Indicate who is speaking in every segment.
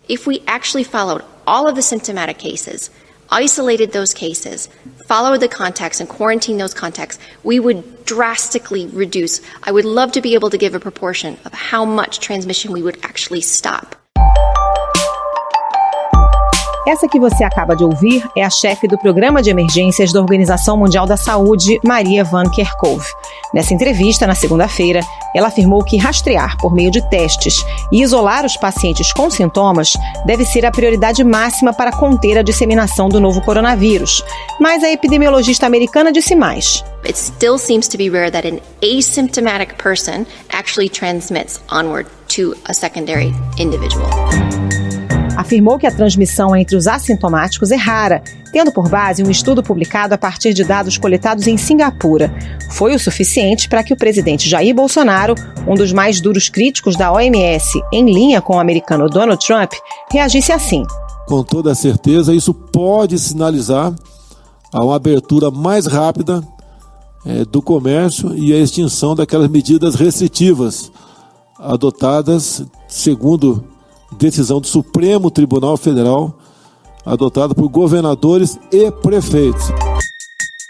Speaker 1: If we actually followed all of the symptomatic cases, isolated those cases, followed the contacts and quarantined those contacts, we would drastically reduce. I would love to be able to give a proportion of how much transmission we would actually stop.
Speaker 2: Essa que você acaba de ouvir é a chefe do Programa de Emergências da Organização Mundial da Saúde, Maria Van Kerkhove. Nessa entrevista, na segunda-feira, ela afirmou que rastrear por meio de testes e isolar os pacientes com sintomas deve ser a prioridade máxima para conter a disseminação do novo coronavírus. Mas a epidemiologista americana disse mais.
Speaker 1: It still seems to be rare that an asymptomatic person actually transmits onward to a secondary individual.
Speaker 2: Afirmou que a transmissão entre os assintomáticos é rara, tendo por base um estudo publicado a partir de dados coletados em Singapura. Foi o suficiente para que o presidente Jair Bolsonaro, um dos mais duros críticos da OMS, em linha com o americano Donald Trump, reagisse assim.
Speaker 3: Com toda certeza, isso pode sinalizar a uma abertura mais rápida do comércio e a extinção daquelas medidas restritivas adotadas segundo decisão do Supremo Tribunal Federal, adotada por governadores e prefeitos.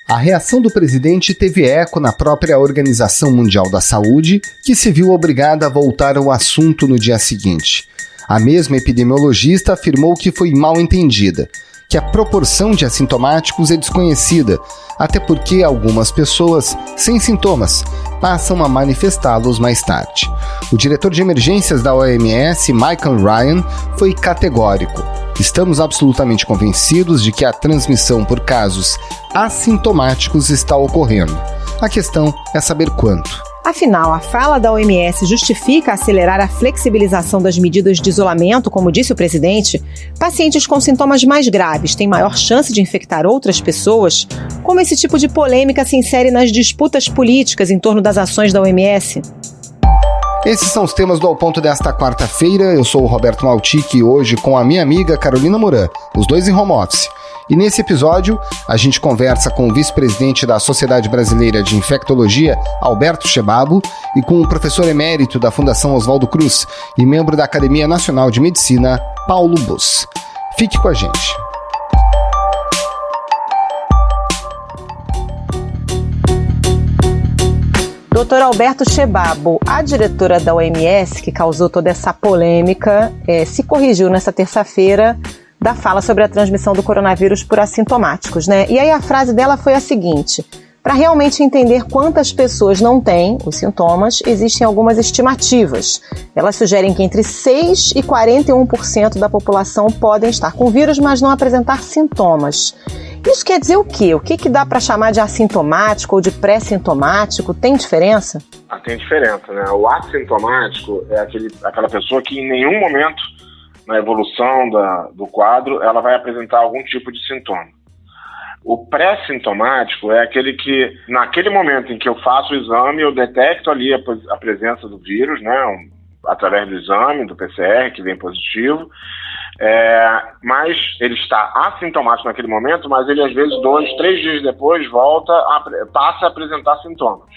Speaker 4: A reação do presidente teve eco na própria Organização Mundial da Saúde, que se viu obrigada a voltar ao assunto no dia seguinte. A mesma epidemiologista afirmou que foi mal entendida, que a proporção de assintomáticos é desconhecida, até porque algumas pessoas sem sintomas passam a manifestá-los mais tarde. O diretor de emergências da OMS, Michael Ryan, foi categórico. Estamos absolutamente convencidos de que a transmissão por casos assintomáticos está ocorrendo. A questão é saber quanto.
Speaker 2: Afinal, a fala da OMS justifica acelerar a flexibilização das medidas de isolamento, como disse o presidente? Pacientes com sintomas mais graves têm maior chance de infectar outras pessoas? Como esse tipo de polêmica se insere nas disputas políticas em torno das ações da OMS?
Speaker 4: Esses são os temas do Ao Ponto desta quarta-feira. Eu sou o Roberto Maltic, hoje com a minha amiga Carolina Moran, os dois em home office. E nesse episódio, a gente conversa com o vice-presidente da Sociedade Brasileira de Infectologia, Alberto Chebabo, e com o professor emérito da Fundação Oswaldo Cruz e membro da Academia Nacional de Medicina, Paulo Bus. Fique com a gente.
Speaker 2: Dr. Alberto Chebabo, a diretora da OMS, que causou toda essa polêmica, se corrigiu nessa terça-feira da fala sobre a transmissão do coronavírus por assintomáticos, né? E aí a frase dela foi a seguinte: para realmente entender quantas pessoas não têm os sintomas, existem algumas estimativas. Elas sugerem que entre 6% e 41% da população podem estar com vírus, mas não apresentar sintomas. Isso quer dizer o quê? O que dá para chamar de assintomático ou de pré-sintomático? Tem diferença?
Speaker 5: Tem diferença, né? O assintomático é aquela pessoa que em nenhum momento na evolução do quadro ela vai apresentar algum tipo de sintoma. O pré-sintomático é aquele que, naquele momento em que eu faço o exame, eu detecto ali a presença do vírus, né? Através do exame, do PCR, que vem positivo. Mas ele está assintomático naquele momento, mas ele às vezes 2, 3 dias depois passa a apresentar sintomas,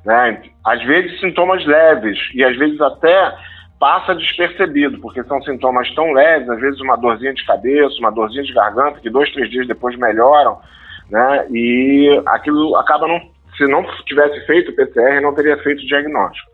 Speaker 5: né? Às vezes sintomas leves e às vezes até passa despercebido, porque são sintomas tão leves, às vezes uma dorzinha de cabeça, uma dorzinha de garganta, que 2, 3 dias depois melhoram, né? E aquilo acaba se não tivesse feito o PCR, não teria feito o diagnóstico.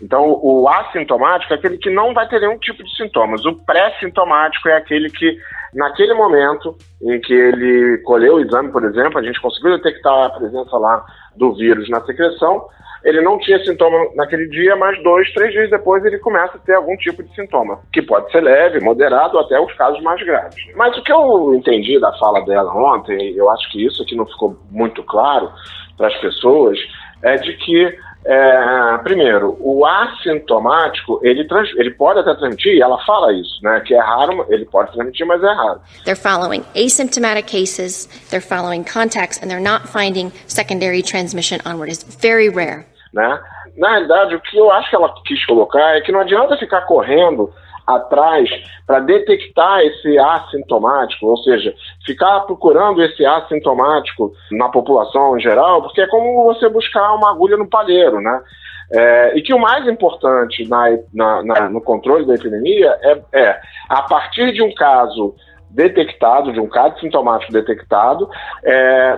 Speaker 5: Então, o assintomático é aquele que não vai ter nenhum tipo de sintomas. O pré-sintomático é aquele que, naquele momento em que ele colheu o exame, por exemplo, a gente conseguiu detectar a presença lá do vírus na secreção, ele não tinha sintoma naquele dia, mas 2, 3 dias depois ele começa a ter algum tipo de sintoma, que pode ser leve, moderado, até os casos mais graves. Mas o que eu entendi da fala dela ontem, eu acho que isso aqui não ficou muito claro para as pessoas, é de que primeiro, o assintomático, ele pode até transmitir, e ela fala isso, né, que é raro, ele pode transmitir, mas é raro.
Speaker 1: They're following asymptomatic cases, they're following contacts, and they're not finding secondary transmission onward. It's very rare.
Speaker 5: Né? Na realidade, o que eu acho que ela quis colocar é que não adianta ficar correndo atrás para detectar esse assintomático, ou seja, ficar procurando esse assintomático na população em geral, porque é como você buscar uma agulha no palheiro, né? E que o mais importante no controle da epidemia é a partir de um caso detectado, de um caso sintomático detectado,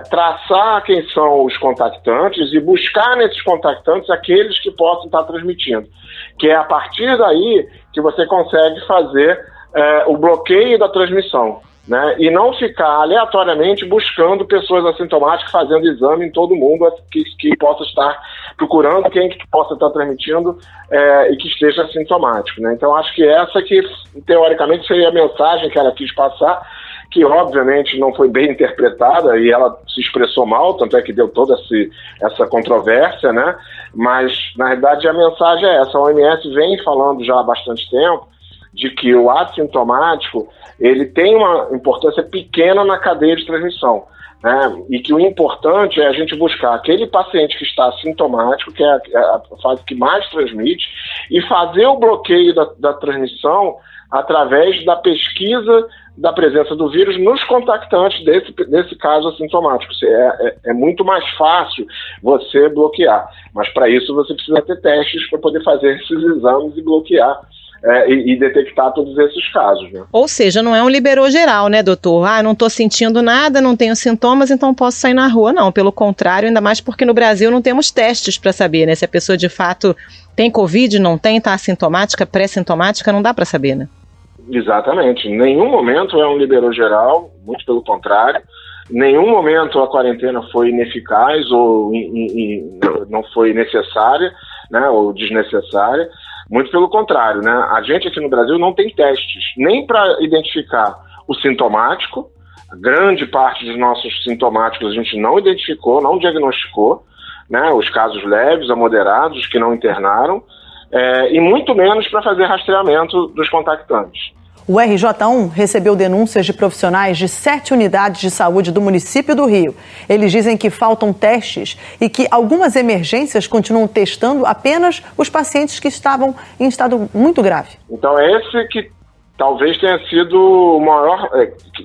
Speaker 5: traçar quem são os contactantes e buscar nesses contactantes aqueles que possam estar transmitindo. Que é a partir daí que você consegue fazer o bloqueio da transmissão, né? E não ficar aleatoriamente buscando pessoas assintomáticas, fazendo exame em todo mundo que possa estar procurando quem que possa estar transmitindo e que esteja assintomático, né? Então acho que essa que teoricamente seria a mensagem que ela quis passar, que obviamente não foi bem interpretada e ela se expressou mal, tanto é que deu toda essa controvérsia, né? Mas na realidade a mensagem é essa: a OMS vem falando já há bastante tempo de que o assintomático ele tem uma importância pequena na cadeia de transmissão, né? E que o importante é a gente buscar aquele paciente que está assintomático, que é a fase que mais transmite, e fazer o bloqueio da transmissão através da pesquisa da presença do vírus nos contactantes desse caso assintomático. É muito mais fácil você bloquear, mas para isso você precisa ter testes para poder fazer esses exames e bloquear e detectar todos esses casos, né?
Speaker 2: Ou seja, não é um liberou geral, né, doutor? Não estou sentindo nada, não tenho sintomas, então posso sair na rua. Não, pelo contrário, ainda mais porque no Brasil não temos testes para saber, né? Se a pessoa de fato tem Covid, não tem, está assintomática, pré-sintomática, não dá para saber, né?
Speaker 5: Exatamente. Em nenhum momento é um liberou geral, muito pelo contrário. Em nenhum momento a quarentena foi ineficaz ou não foi necessária, né, ou desnecessária. Muito pelo contrário, né? A gente aqui no Brasil não tem testes nem para identificar o sintomático. A grande parte dos nossos sintomáticos a gente não identificou, não diagnosticou, né? Os casos leves a moderados que não internaram, e muito menos para fazer rastreamento dos contactantes.
Speaker 6: O RJ1 recebeu denúncias de profissionais de 7 unidades de saúde do município do Rio. Eles dizem que faltam testes e que algumas emergências continuam testando apenas os pacientes que estavam em estado muito grave.
Speaker 5: Então esse que talvez tenha sido o maior,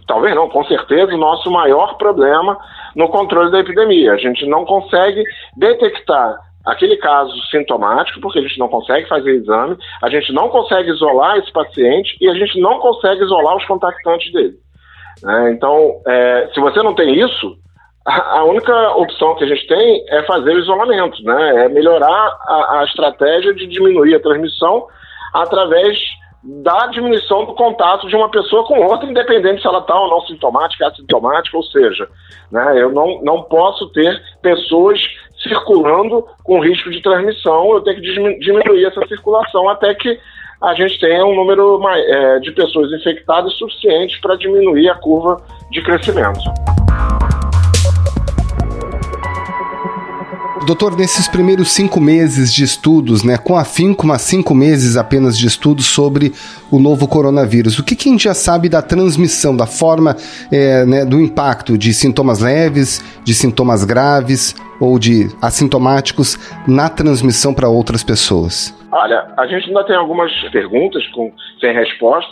Speaker 5: talvez não, com certeza, o nosso maior problema no controle da epidemia. A gente não consegue detectar aquele caso sintomático, porque a gente não consegue fazer exame, a gente não consegue isolar esse paciente e a gente não consegue isolar os contactantes dele. Então, se você não tem isso, a única opção que a gente tem é fazer o isolamento, né? É melhorar a estratégia de diminuir a transmissão através da diminuição do contato de uma pessoa com outra, independente se ela está ou não sintomática, assintomática, ou seja, né? Eu não posso ter pessoas circulando com risco de transmissão, eu tenho que diminuir essa circulação até que a gente tenha um número de pessoas infectadas suficiente para diminuir a curva de crescimento.
Speaker 4: Doutor, nesses primeiros 5 meses de estudos, né, com afinco, mas 5 meses apenas de estudos sobre o novo coronavírus, o que a gente já sabe da transmissão, da forma, né, do impacto de sintomas leves, de sintomas graves ou de assintomáticos na transmissão para outras pessoas?
Speaker 5: Olha, a gente ainda tem algumas perguntas sem resposta,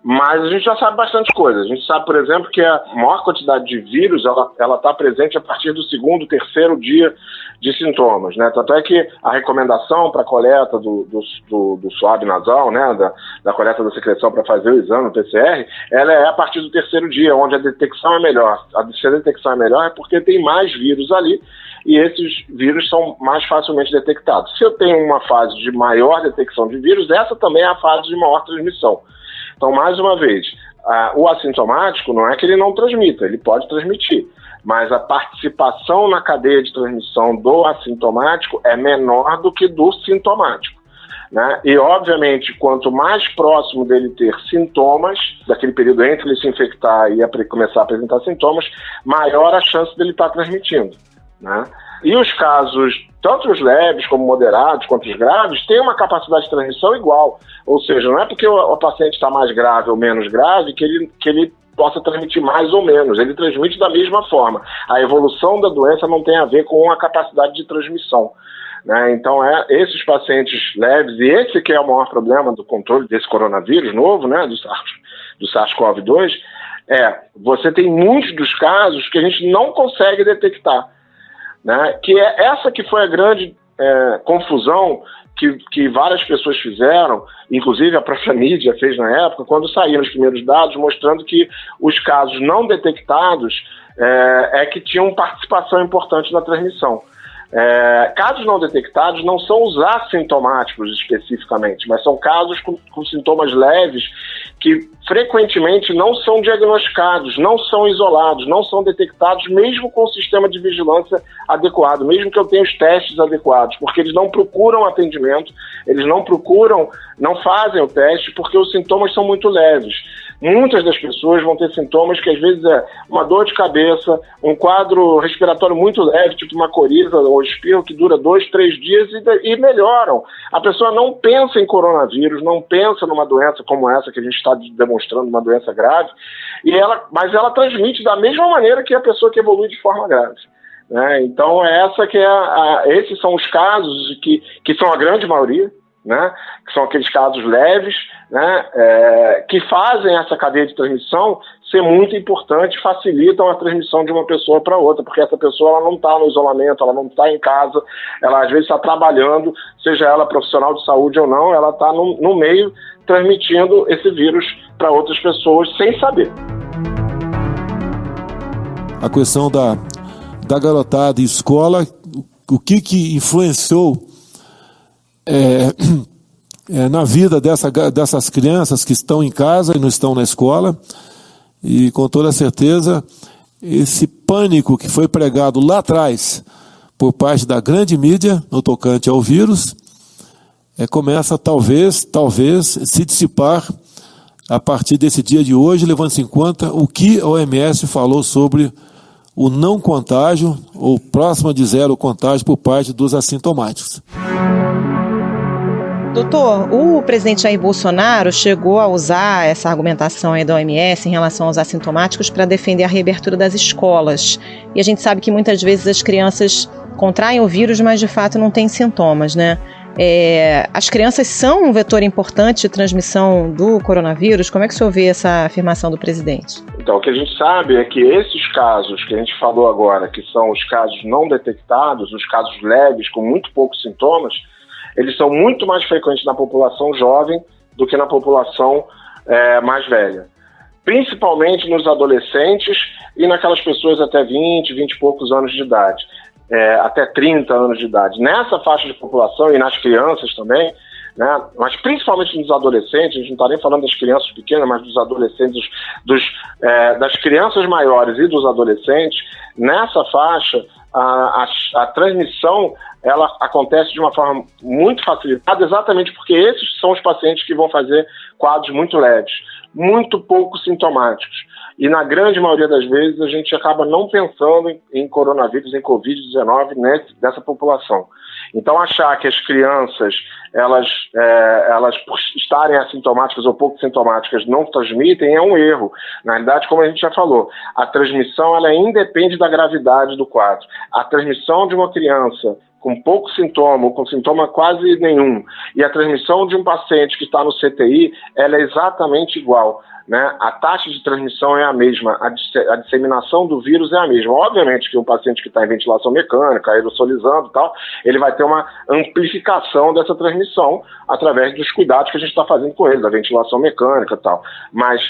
Speaker 5: mas a gente já sabe bastante coisa. A gente sabe, por exemplo, que a maior quantidade de vírus ela está presente a partir do 2º, 3º dia de sintomas, né? Tanto é que a recomendação para a coleta do suave nasal, né, da coleta da secreção para fazer o exame, o PCR, ela é a partir do 3º dia, onde a detecção é melhor. Se a detecção é melhor é porque tem mais vírus ali e esses vírus são mais facilmente detectados. Se eu tenho uma fase de maior detecção de vírus, essa também é a fase de maior transmissão. Então, mais uma vez, o assintomático não é que ele não transmita, ele pode transmitir, mas a participação na cadeia de transmissão do assintomático é menor do que do sintomático, né? E, obviamente, quanto mais próximo dele ter sintomas, daquele período entre ele se infectar e começar a apresentar sintomas, maior a chance dele estar transmitindo, né? E os casos, tanto os leves como moderados, quanto os graves, têm uma capacidade de transmissão igual. Ou seja, não é porque o paciente está mais grave ou menos grave que ele possa transmitir mais ou menos. Ele transmite da mesma forma. A evolução da doença não tem a ver com a capacidade de transmissão, né? Então, esses pacientes leves, e esse que é o maior problema do controle desse coronavírus novo, né, do SARS-CoV-2, você tem muitos dos casos que a gente não consegue detectar, né? Que essa que foi a grande confusão que várias pessoas fizeram, inclusive a própria mídia fez na época, quando saíram os primeiros dados mostrando que os casos não detectados que tinham participação importante na transmissão. Casos não detectados não são os assintomáticos especificamente, mas são casos com sintomas leves que frequentemente não são diagnosticados, não são isolados, não são detectados, mesmo com o sistema de vigilância adequado, mesmo que eu tenha os testes adequados, porque eles não procuram atendimento, eles não fazem o teste porque os sintomas são muito leves. Muitas das pessoas vão ter sintomas que às vezes é uma dor de cabeça, um quadro respiratório muito leve, tipo uma coriza ou espirro que dura 2, 3 dias e melhoram. A pessoa não pensa em coronavírus, não pensa numa doença como essa que a gente está demonstrando, uma doença grave, mas ela transmite da mesma maneira que a pessoa que evolui de forma grave. Né? Então esses são os casos que são a grande maioria, né? Que são aqueles casos leves, né? Que fazem essa cadeia de transmissão ser muito importante, facilitam a transmissão de uma pessoa para outra, porque essa pessoa ela não está no isolamento, ela não está em casa, ela às vezes está trabalhando, seja ela profissional de saúde ou não, ela está no meio transmitindo esse vírus para outras pessoas sem saber.
Speaker 3: A questão da garotada em escola, o que influenciou na vida dessas crianças que estão em casa e não estão na escola, e com toda certeza esse pânico que foi pregado lá atrás por parte da grande mídia no tocante ao vírus começa talvez se dissipar a partir desse dia de hoje, levando-se em conta o que a OMS falou sobre o não contágio ou próximo de zero contágio por parte dos assintomáticos.
Speaker 2: Doutor, o presidente Jair Bolsonaro chegou a usar essa argumentação aí da OMS em relação aos assintomáticos para defender a reabertura das escolas. E a gente sabe que muitas vezes as crianças contraem o vírus, mas de fato não têm sintomas, né? As crianças são um vetor importante de transmissão do coronavírus? Como é que o senhor vê essa afirmação do presidente?
Speaker 5: Então, o que a gente sabe é que esses casos que a gente falou agora, que são os casos não detectados, os casos leves, com muito poucos sintomas, eles são muito mais frequentes na população jovem do que na população mais velha. Principalmente nos adolescentes e naquelas pessoas até 20 e poucos anos de idade. Até 30 anos de idade. Nessa faixa de população e nas crianças também, né, mas principalmente nos adolescentes, a gente não está nem falando das crianças pequenas, mas dos adolescentes, das crianças maiores e dos adolescentes, nessa faixa a transmissão ela acontece de uma forma muito facilitada, exatamente porque esses são os pacientes que vão fazer quadros muito leves, muito pouco sintomáticos. E na grande maioria das vezes a gente acaba não pensando em coronavírus, em Covid-19 nessa população. Então achar que as crianças, elas por estarem assintomáticas ou pouco sintomáticas não transmitem é um erro. Na realidade, como a gente já falou, a transmissão ela independe da gravidade do quadro. A transmissão de uma criança com pouco sintoma, ou com sintoma quase nenhum, e a transmissão de um paciente que está no CTI, ela é exatamente igual. Né? A taxa de transmissão é a mesma, a disseminação do vírus é a mesma. Obviamente que um paciente que está em ventilação mecânica, aerosolizando e tal, ele vai ter uma amplificação dessa transmissão através dos cuidados que a gente está fazendo com ele, da ventilação mecânica e tal. Mas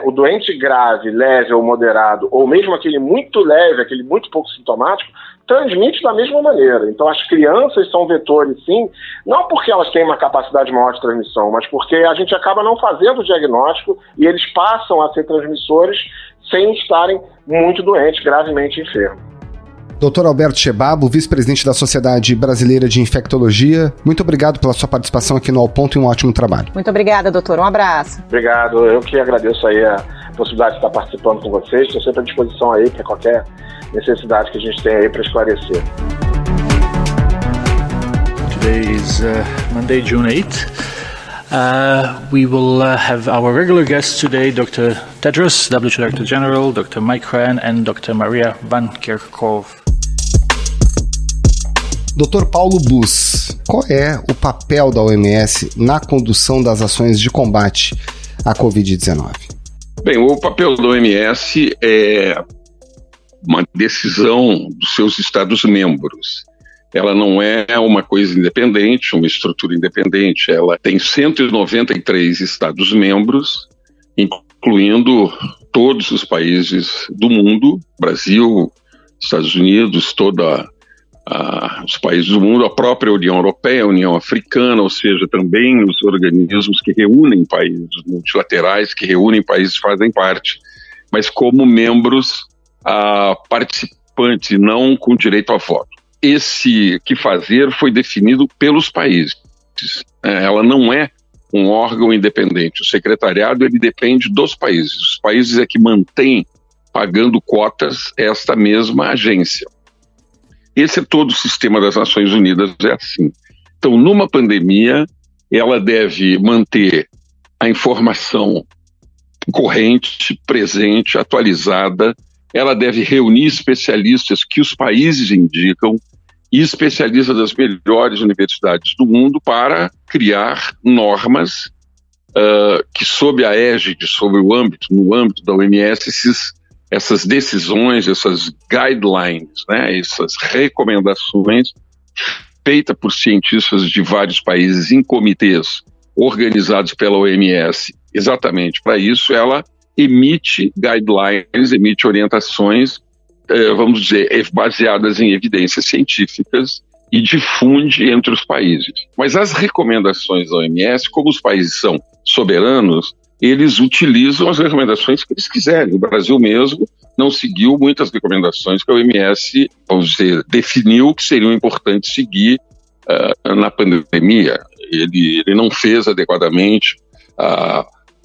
Speaker 5: o doente grave, leve ou moderado, ou mesmo aquele muito leve, aquele muito pouco sintomático, transmite da mesma maneira. Então as crianças são vetores, sim, não porque elas têm uma capacidade maior de transmissão, mas porque a gente acaba não fazendo o diagnóstico e eles passam a ser transmissores sem estarem muito doentes, gravemente enfermos.
Speaker 4: Dr. Alberto Chebabo, vice-presidente da Sociedade Brasileira de Infectologia, muito obrigado pela sua participação aqui no Ao Ponto e um ótimo trabalho.
Speaker 2: Muito obrigada, doutor. Um abraço.
Speaker 5: Obrigado. Eu que agradeço aí a possibilidade de estar participando com vocês. Estou sempre à disposição aí para qualquer necessidade que a gente tem aí para esclarecer.
Speaker 7: Today is Monday, June 8th. We will have our regular guests today, Dr. Tedros, WHO Director General, Dr. Mike Ryan and Dr. Maria Van Kerkhove.
Speaker 4: Dr. Paulo Bus, qual é o papel da OMS na condução das ações de combate à Covid-19?
Speaker 8: Bem, o papel da OMS é uma decisão dos seus Estados-membros. ela não é uma coisa independente, uma estrutura independente, ela tem 193 Estados-membros, incluindo todos os países do mundo, Brasil, Estados Unidos, os países do mundo, a própria União Europeia, a União Africana, ou seja, também os organismos que reúnem países multilaterais, que reúnem países fazem parte, mas como membros participantes, não com direito a voto. Esse que fazer foi definido pelos países. Ela não é um órgão independente. O secretariado ele depende dos países. Os países é que mantêm, pagando cotas, esta mesma agência. Esse é todo o sistema das Nações Unidas, é assim. Então, numa pandemia, ela deve manter a informação corrente, presente, atualizada. Ela deve reunir especialistas que os países indicam e especialistas das melhores universidades do mundo para criar normas que, sob a égide, no âmbito da OMS, essas decisões, essas guidelines, né, essas recomendações feitas por cientistas de vários países em comitês organizados pela OMS, exatamente para isso, ela emite guidelines, emite orientações, vamos dizer, baseadas em evidências científicas e difunde entre os países. Mas as recomendações da OMS, como os países são soberanos, eles utilizam as recomendações que eles quiserem. O Brasil mesmo não seguiu muitas recomendações que a OMS, vamos dizer, definiu que seriam importantes seguir na pandemia. Ele não fez adequadamente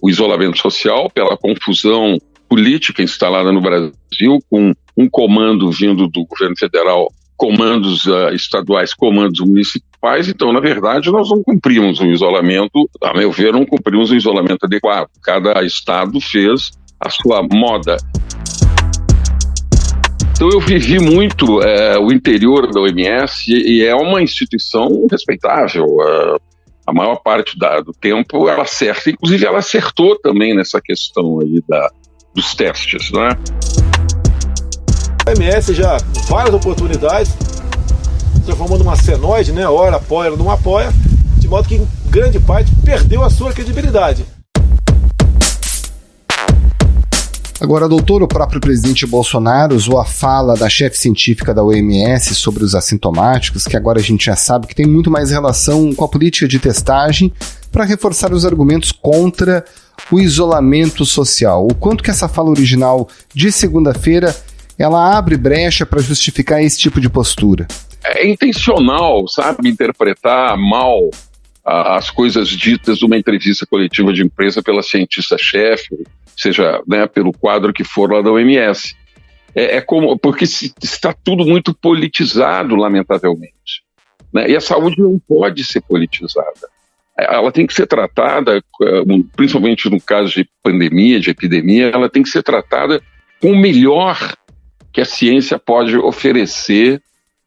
Speaker 8: o isolamento social pela confusão política instalada no Brasil, com um comando vindo do governo federal, comandos estaduais, comandos municipais. Então, na verdade, nós não cumprimos um isolamento, a meu ver, não cumprimos um isolamento adequado. Cada estado fez a sua moda. Então, eu vivi muito o interior da OMS e é uma instituição respeitável. A maior parte do tempo ela acerta, inclusive ela acertou também nessa questão aí dos testes, né?
Speaker 3: A OMS já, várias oportunidades, transformando uma senoide, né? Ora apoia, ora não apoia, de modo que, em grande parte, perdeu a sua credibilidade.
Speaker 4: Agora, doutor, o próprio presidente Bolsonaro usou a fala da chefe científica da OMS sobre os assintomáticos, que agora a gente já sabe que tem muito mais relação com a política de testagem, para reforçar os argumentos contra o isolamento social. O quanto que essa fala original de segunda-feira ela abre brecha para justificar esse tipo de postura?
Speaker 8: É intencional, sabe, interpretar mal as coisas ditas numa entrevista coletiva de imprensa pela cientista-chefe, seja, né, pelo quadro que for lá da OMS. Porque está tudo muito politizado, lamentavelmente, né? E a saúde não pode ser politizada. Ela tem que ser tratada, principalmente no caso de pandemia, de epidemia, ela tem que ser tratada com o melhor que a ciência pode oferecer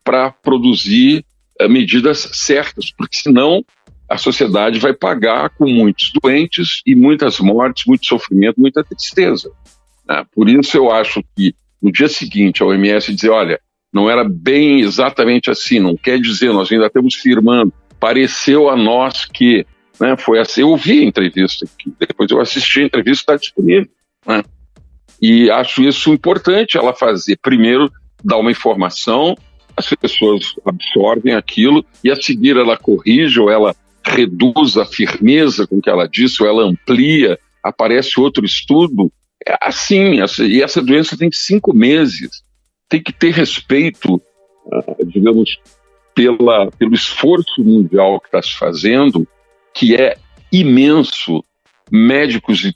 Speaker 8: para produzir medidas certas, porque senão a sociedade vai pagar com muitos doentes e muitas mortes, muito sofrimento, muita tristeza, né? Por isso eu acho que no dia seguinte a OMS dizer, olha, não era bem exatamente assim, não quer dizer, nós ainda estamos firmando, pareceu a nós que, né, foi assim. Eu ouvi a entrevista, depois eu assisti a entrevista, está disponível, né? E acho isso importante ela fazer. Primeiro, dar uma informação, as pessoas absorvem aquilo e a seguir ela corrige ou ela reduz a firmeza com que ela disse, ou ela amplia, aparece outro estudo. É assim, e essa doença tem 5 meses. Tem que ter respeito, digamos, pelo esforço mundial que está se fazendo, que é imenso. Médicos e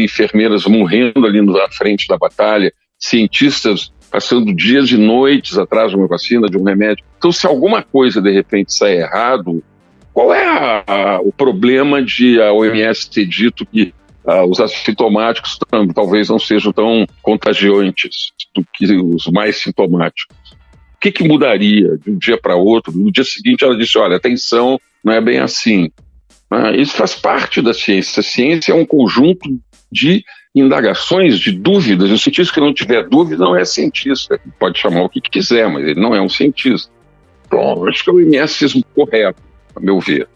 Speaker 8: enfermeiras morrendo ali na frente da batalha, cientistas passando dias e noites atrás de uma vacina, de um remédio. Então, se alguma coisa, de repente, sai errado, qual é o problema de a OMS ter dito que os assintomáticos talvez não sejam tão contagiantes do que os mais sintomáticos? O que mudaria de um dia para outro? No dia seguinte ela disse, olha, atenção, não é bem assim. Isso faz parte da ciência. A ciência é um conjunto de indagações, de dúvidas. O cientista que não tiver dúvida não é cientista. Pode chamar o que quiser, mas ele não é um cientista. Então, acho que a OMS fez um correto, a meu ver.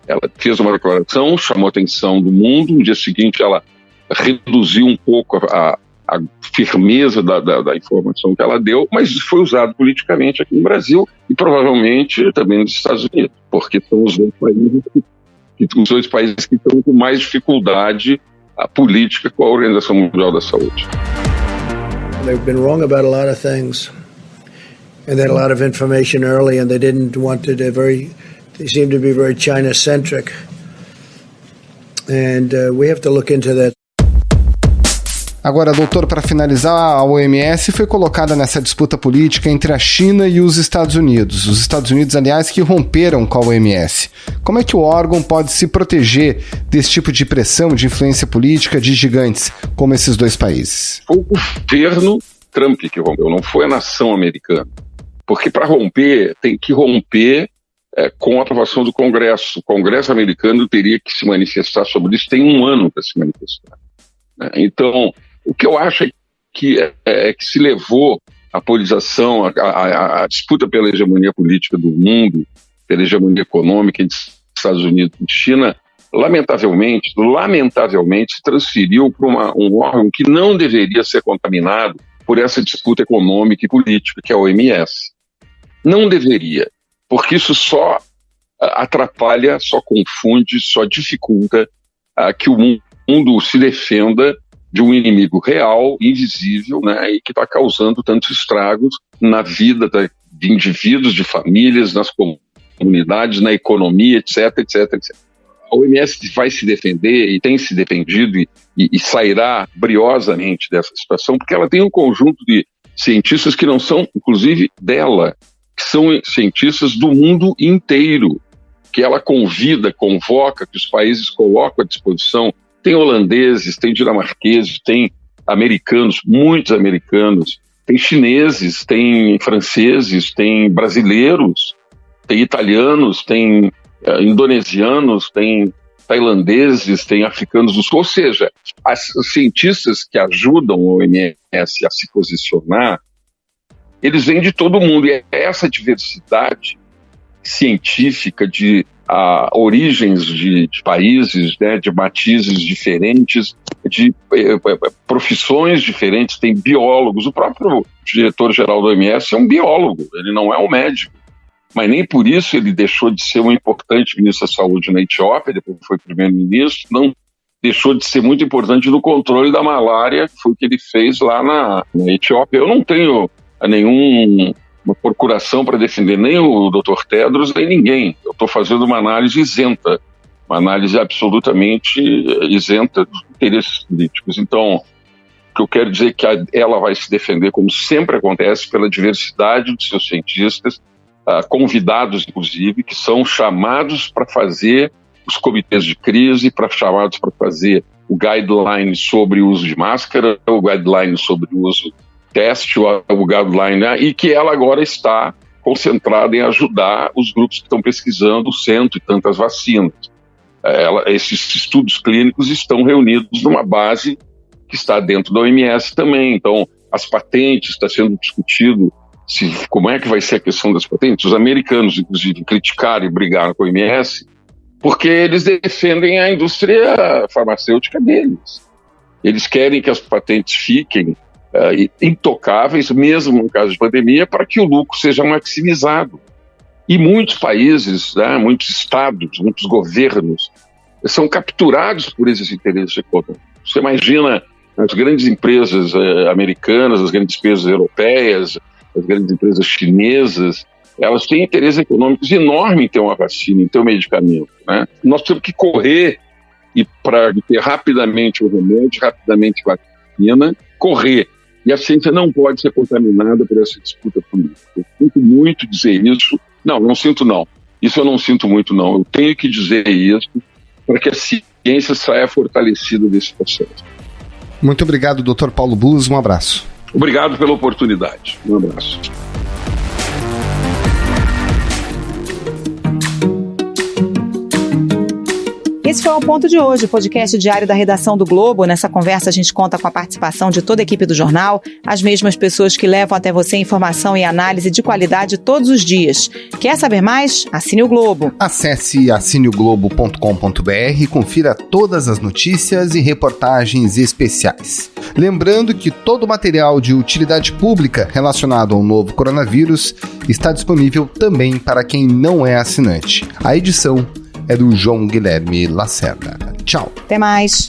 Speaker 8: Ela fez uma declaração, chamou a atenção do mundo, no dia seguinte ela reduziu um pouco a firmeza da informação que ela deu, mas isso foi usado politicamente aqui no Brasil e provavelmente também nos Estados Unidos, porque são os dois países que estão com mais dificuldade a política com a Organização Mundial da Saúde.
Speaker 9: They've been wrong about a lot of things, and they had a lot of information early, and they didn't want to. They seem to be very China-centric, and we have to look into that.
Speaker 4: Agora, doutor, para finalizar, a OMS foi colocada nessa disputa política entre a China e os Estados Unidos. Os Estados Unidos, aliás, que romperam com a OMS. Como é que o órgão pode se proteger desse tipo de pressão, de influência política de gigantes como esses dois países?
Speaker 8: Foi o governo Trump que rompeu, não foi a nação americana. Porque para romper, tem que romper com a aprovação do Congresso. O Congresso americano teria que se manifestar sobre isso, tem 1 ano para se manifestar. Então, o que eu acho é que se levou a polarização, a disputa pela hegemonia política do mundo, pela hegemonia econômica entre Estados Unidos e China, lamentavelmente se transferiu para um órgão que não deveria ser contaminado por essa disputa econômica e política, que é a OMS. Não deveria, porque isso só atrapalha, só confunde, só dificulta que o mundo se defenda de um inimigo real, invisível, né, e que está causando tantos estragos na vida de indivíduos, de famílias, nas comunidades, na economia, etc. A OMS vai se defender e tem se defendido e sairá briosamente dessa situação, porque ela tem um conjunto de cientistas que não são, inclusive, dela, que são cientistas do mundo inteiro, que ela convoca, que os países colocam à disposição. Tem holandeses, tem dinamarqueses, tem americanos, muitos americanos, tem chineses, tem franceses, tem brasileiros, tem italianos, tem indonesianos, tem tailandeses, tem africanos do sul. Ou seja, os cientistas que ajudam a OMS a se posicionar, eles vêm de todo mundo. E é essa diversidade científica de origens de países, né, de matizes diferentes, de profissões diferentes, tem biólogos. O próprio diretor-geral da OMS é um biólogo, ele não é um médico, mas nem por isso ele deixou de ser um importante ministro da Saúde na Etiópia, depois foi primeiro-ministro, não deixou de ser muito importante no controle da malária, que foi o que ele fez lá na Etiópia. Eu não tenho uma procuração para defender nem o Dr. Tedros, nem ninguém. Eu estou fazendo uma análise isenta, uma análise absolutamente isenta dos interesses políticos. Então, o que eu quero dizer é que ela vai se defender, como sempre acontece, pela diversidade dos seus cientistas, convidados, inclusive, que são chamados para fazer os comitês de crise, chamados para fazer o guideline sobre o uso de máscara, o guideline sobre o uso teste, o guideline, e que ela agora está concentrada em ajudar os grupos que estão pesquisando 100 e tantas vacinas. Esses estudos clínicos estão reunidos numa base que está dentro da OMS também. Então, as patentes, está sendo discutido como é que vai ser a questão das patentes. Os americanos, inclusive, criticaram e brigaram com a OMS porque eles defendem a indústria farmacêutica deles. Eles querem que as patentes fiquem intocáveis, mesmo no caso de pandemia, para que o lucro seja maximizado. E muitos países, né, muitos estados, muitos governos são capturados por esses interesses econômicos. Você imagina as grandes empresas americanas, as grandes empresas europeias, as grandes empresas chinesas, elas têm interesses econômicos enormes em ter uma vacina, em ter um medicamento, né? Nós temos que correr para ter rapidamente o remédio, rapidamente a vacina, correr. E a ciência não pode ser contaminada por essa disputa política. Eu sinto muito dizer isso. Não sinto não. Isso eu não sinto muito não. Eu tenho que dizer isso para que a ciência saia fortalecida desse processo.
Speaker 4: Muito obrigado, Dr. Paulo Bus. Um abraço.
Speaker 8: Obrigado pela oportunidade. Um abraço.
Speaker 2: Esse foi o Ponto de hoje, o podcast diário da redação do Globo. Nessa conversa a gente conta com a participação de toda a equipe do jornal, as mesmas pessoas que levam até você informação e análise de qualidade todos os dias. Quer saber mais? Assine o Globo.
Speaker 4: Acesse assineoglobo.com.br e confira todas as notícias e reportagens especiais. Lembrando que todo o material de utilidade pública relacionado ao novo coronavírus está disponível também para quem não é assinante. A edição é do João Guilherme Lacerda. Tchau.
Speaker 2: Até mais.